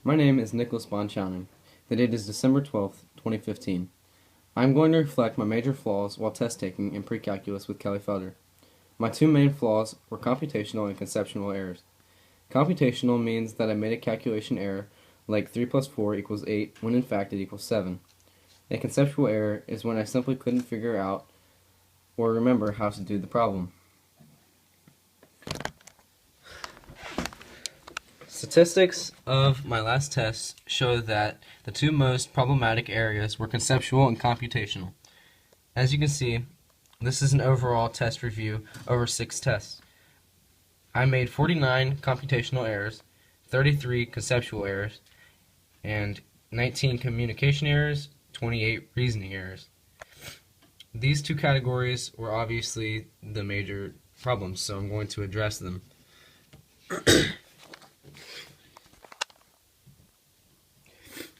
My name is Nicholas Bond Chowning. The date is December 12th, 2015. I am going to reflect my major flaws while test taking in pre-calculus with Kelly Felder. My two main flaws were computational and conceptual errors. Computational means that I made a calculation error like 3 plus 4 equals 8 when in fact it equals 7. A conceptual error is when I simply couldn't figure out or remember how to do the problem. Statistics of my last test show that the two most problematic areas were conceptual and computational. As you can see, this is an overall test review over 6 tests. I made 49 computational errors, 33 conceptual errors, and 19 communication errors, 28 reasoning errors. These two categories were obviously the major problems, so I'm going to address them.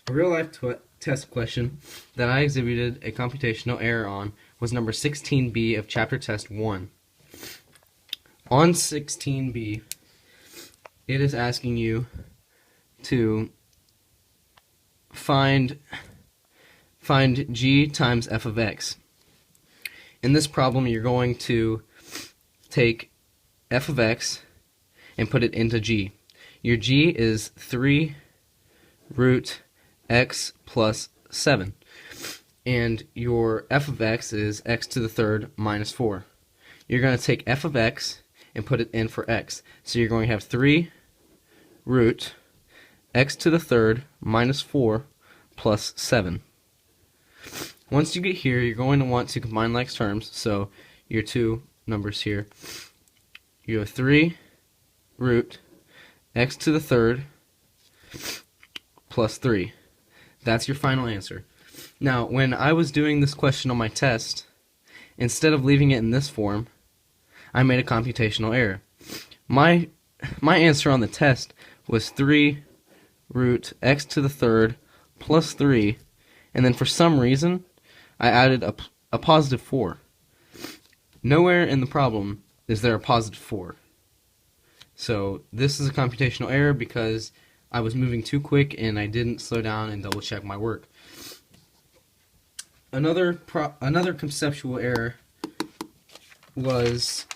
A real-life test question that I exhibited a computational error on was number 16b of chapter test 1. On 16b, it is asking you to find g times f of x. In this problem, you're going to take f of x and put it into g. Your g is 3 root x plus 7, and your f of x is x to the third minus 4. You're going to take f of x and put it in for x, so you're going to have 3 root x to the third minus 4 plus 7. Once you get here, you're going to want to combine like terms, so your two numbers here, you have 3 root x to the third plus 3. That's your final answer. Now, when I was doing this question on my test, instead of leaving it in this form, I made a computational error. My answer on the test was 3 root x to the third plus 3, and then for some reason, I added a positive 4. Nowhere in the problem is there a positive 4. So this is a computational error because I was moving too quick and I didn't slow down and double check my work. Another conceptual error was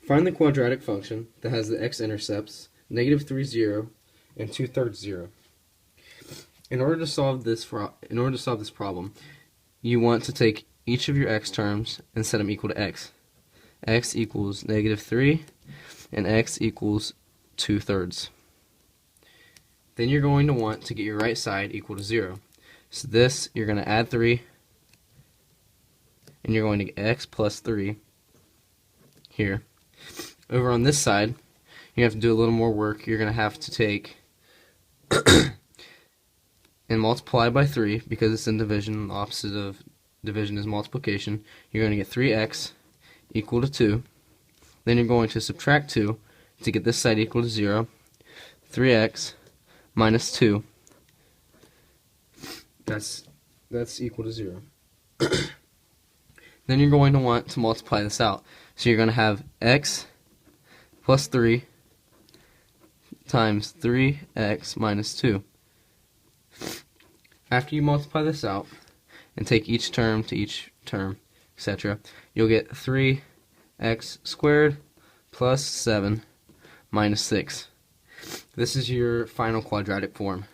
find the quadratic function that has the x-intercepts -3, 0, and 2/3, 0. In order to solve this problem, you want to take each of your x terms and set them equal to x. X equals -3 and x equals 2/3. Then you're going to want to get your right side equal to 0. So this, you're going to add 3, and you're going to get x plus 3 here. Over on this side, you have to do a little more work. You're going to have to take and multiply by 3 because it's in division. The opposite of division is multiplication. You're going to get 3x equal to 2. Then you're going to subtract 2 to get this side equal to 0. 3x minus 2. That's equal to 0. Then you're going to want to multiply this out. So you're going to have x plus 3 times 3x minus 2. After you multiply this out and take each term to each term, etc., you'll get 3x squared plus 7 minus 6. This is your final quadratic form.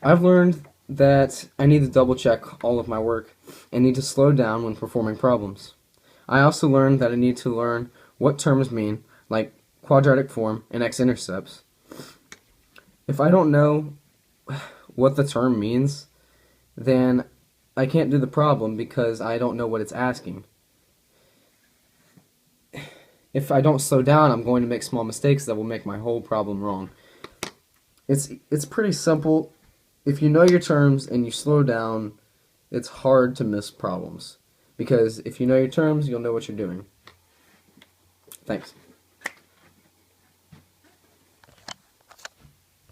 I've learned that I need to double check all of my work and need to slow down when performing problems. I also learned that I need to learn what terms mean, like quadratic form and x-intercepts. If I don't know what the term means, then I can't do the problem because I don't know what it's asking. If I don't slow down, I'm going to make small mistakes that will make my whole problem wrong. It's pretty simple. If you know your terms and you slow down, it's hard to miss problems. because if you know your terms, you'll know what you're doing. Thanks.